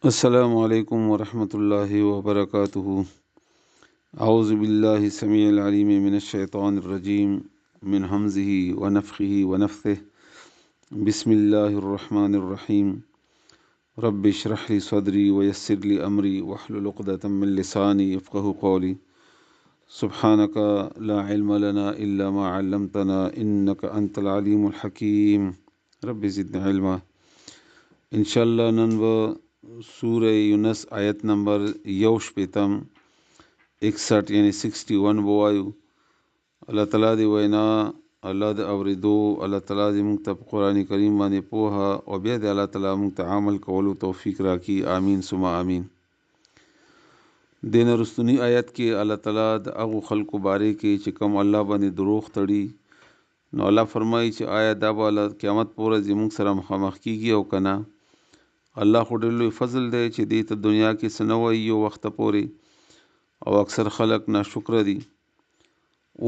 السلام عليكم ورحمة الله وبركاته. أعوذ بالله السميع العليم من الشيطان الرجيم من همزه ونفخه ونفثه. بسم الله الرحمن الرحيم. رب اشرح لي صدري ويسر لي أمري واحلل عقدة من لساني يفقه قولي. سبحانك لا علم لنا إلا ما علمتنا إنك أنت العليم الحكيم. رب زدنا علما. انشاءاللہ نن به سورہ یونس آیت نمبر یوش پیتم 61 یعنی 61 بوایو. الله تعالی دی وینا، الله د اوریدو، الله تعالی دی مونږ ته قرآن کریم باندې پوها او بیا دی الله تعالی مونږ ته عمل کولو توفیق راکړي. آمین ثم آمین. دین رستنی آیت کې الله تعالی د هغو خلکو باره کې چې کوم الله باندې دروغ تړي، نو الله فرمایي چې آیا دا به قیامت پر ورځ مونږ سره مخامخ کیږي او کنه. الله خو ډېر لوی فضل دی چې دې ته دنیا کې څه نه وایي یو وخته پورې، او اکثر خلک ناشکره دي.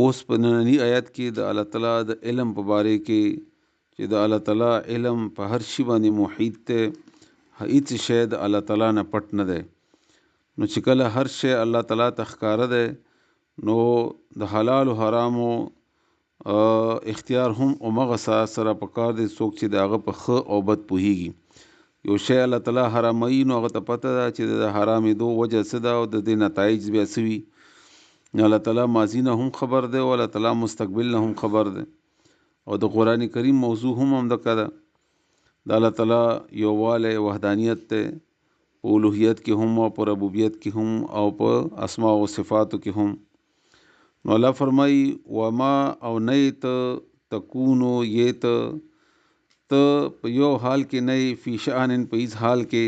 اوس په ننني آیت کې د الله تعالی د علم په باره کې چې د الله تعالی علم په هر شي باندې محیط دی، هیڅ شی د الله تعالی نه پټ نه دی. نو چې کله هر شی الله تعالی ته ښکاره دی، نو د حلال او حرامو اختیار هم همغه سره پکار دی څوک چې د هغه په ښه او بد پوهیږي. یو شی الله تعالی حراموي، نو هغه ته پته ده چې د حرامېدو وجه څه ده او د دې نتایج بیا څه وي. الله تعالی ماضي نه هم خبر دی او الله تعالی مستقبل نه هم خبر دی. او د قرآن کریم موضوع هم همدغه ده، د الله تعالی یووالی وحدانیت ته په الوهیت کې هم او په ربوبیت کې هم او په اسماء او صفاتو کې هم. نو الله فرمایي وما او نیت تکونو یت ته په یو حال کې نه فی شأن په هیڅ حال کې،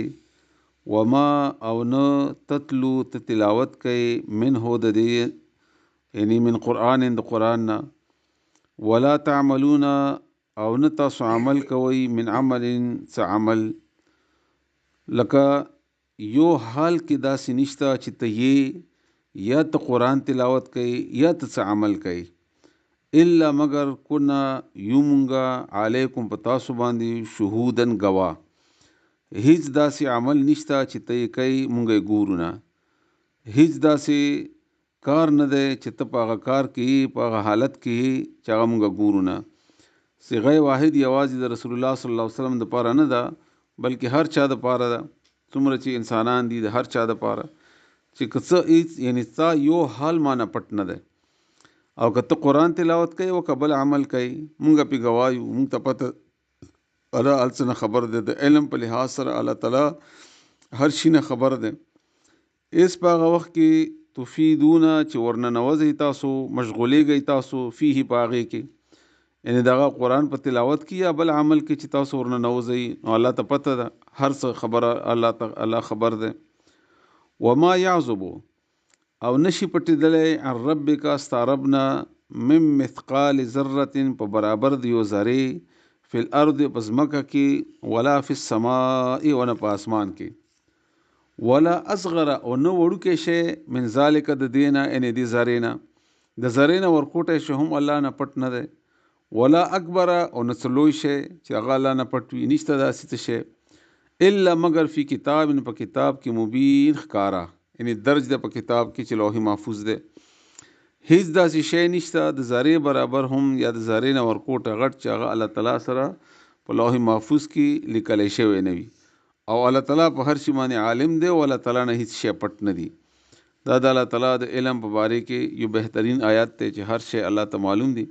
وما او نه تتلو ته تلاوت کوي من هو د دې یعنی من قرآن د قرآن نه، ولا تعملون او نه تاسو عمل کوي من عمل څه عمل، لکه یو حال کې داسې نشته چې ته یې یا ته قرآن تلاوت کوي یا ته څه عمل کوي، الا مگر کنا یومنگا علیکم په تاسو باندې شهودن گوا. هیڅ داسې عمل نشته چې ته یې کوي مونږ یې ګورو نه. هیڅ داسې کار نه دی چې ته په هغه کار کې په هغه حالت کې چې هغه مونږ ګورو نه. صیغه واحد یوازې د رسول الله صلی الله علیه وسلم د پاره نه ده، بلکې هر چا د پاره ده. څومره چې انسانان دي د هر چا د پاره چې که څه هیڅ یعنی تا یو حال ما نه پټ نه دی. او که ته قرآن تلاوت کوي او قبل عمل کوي، مونږ پې ګوایو، مونږ ته پته الله هر څه نه خبر دی. د علم په لحاظ سره الله تعالی هر شي نه خبر دی. اس په هغه وخت کې تفیدونه چې ورننوځئ تاسو، مشغولیږئ تاسو فيه په هغې کې، یعنی دغه قرآن په تلاوت کې یا بل عمل کې چې تاسو ورننوځئ، نو الله ته پته ده هر څه خبره الله خبر دی. وما یعزبو او نشي پټېدلی عن ربک ستا ربنا من مثقال ذرة په برابر د یو ذرې فی الارض په ځمکه کې، ولا فی السماء و نه په اسمان کې، ولا اصغر او نه وړوکی شی من ذالک د دې نه یعنې دې ذرې نه، د ذرې نه ورکوټی شی هم الله نه پټ نه دی، ولا اکبر او نه څه لوی شی چې هغه الله نه پټ وي، نشته داسې څه شی الا مگر فی کتاب په کتاب کې مبین ښکاره، یعنی درج ده په کتاب کې چې لوح محفوظ ده. هیڅ داسې شی نشته د ذرې برابر هم یا د ذرې نه ورکوټه غټ چې هغه الله تعالی سره په لوح محفوظ کې لیکلی شوی نه وي. او الله تعالی په هر شي باندې عالم دی او الله تعالی نه هیڅ شی پټ نه دی. دا د الله تعالی د علم په باره کې یو بهترین آیات دی چې هر شی الله ته معلوم دی.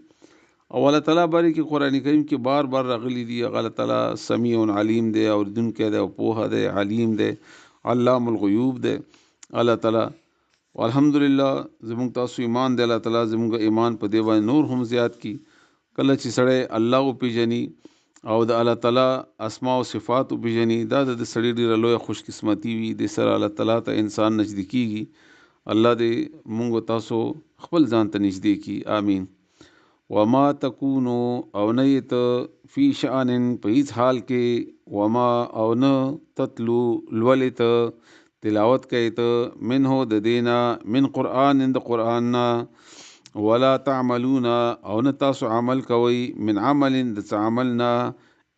او الله تعالی باره کې قرآن کریم کې بار بار راغلی دی الله تعالی سمیع علیم دی، اوریدونکی دی او پوهه دی، علیم دی، علام الغیوب دی الله تعالی. الحمدلله زمونږ تاسو ایمان دی، الله تعالی زمونږ ایمان په دې باندې نور هم زیات کی. کله چې سړی الله وپېژني او د الله تعالی اسماء او صفات وپېژني، دا د سړي ډېره لویه خوش قسمتي وي. د سره الله تعالی ته انسان نږدې کیږي. الله دې مونږ تاسو خپل ځان ته نږدې کی. آمین. وما تکونو او نه ته فی شأن په هیڅ حال کې، وما او نه تتلو لولې ته تلاوت کوي ته منه د دینا من قرآن د قرآن نه، ولا تعملون او نه تاسو عمل کوي من عمل د څه عمل نه،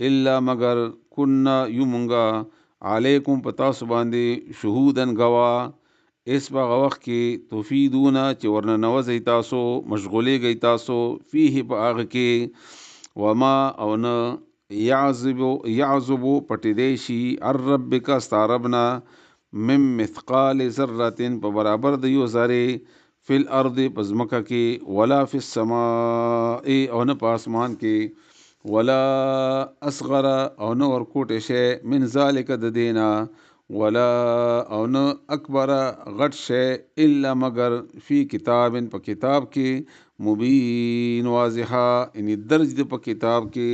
الا مگر کنا یو مونږه علیکم پتاسو باندې شهودن گوا اس په وخت کې تفیدونه چې ورننوځئ تاسو مشغولېږئ تاسو فیه په هغه کې وما او نه یعذبو پټېدی شي الربک ستا ربنا من مثقال ذرة په برابر د یو ذرې فی الارض په ځمکه کې ولا فی السماء او نه په اسمان کې ولا اصغر او نه ورکوټه شی من ذالک د دینا ولا او نه اکبر غټ شی الا مگر فی کتاب په کتاب کې مبین واضحه ان درج د په کتاب کې